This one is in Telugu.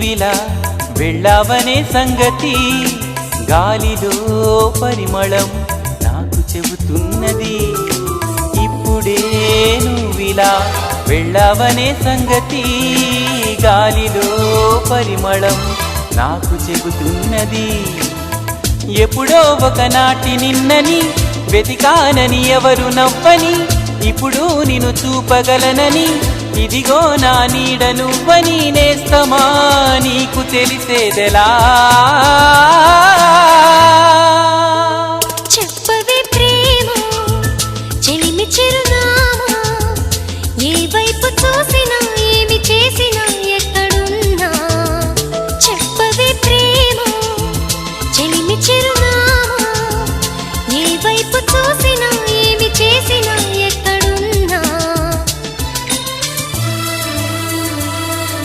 నువ్విలా వెళ్ళావనే సంగతి గాలిలో పరిమళం నాకు చెబుతున్నది. ఇప్పుడే నువ్విలా వెళ్ళావనే సంగతి గాలిలో పరిమళం నాకు చెబుతున్నది. ఎప్పుడో ఒకనాటి నిన్నని వెతికానని ఎవరు నవ్వని, ఇప్పుడు నిన్ను చూపగలనని ఇదిగో నా నీడ నువ్వని నేస్తమా నీకు తెలిసేదెలా.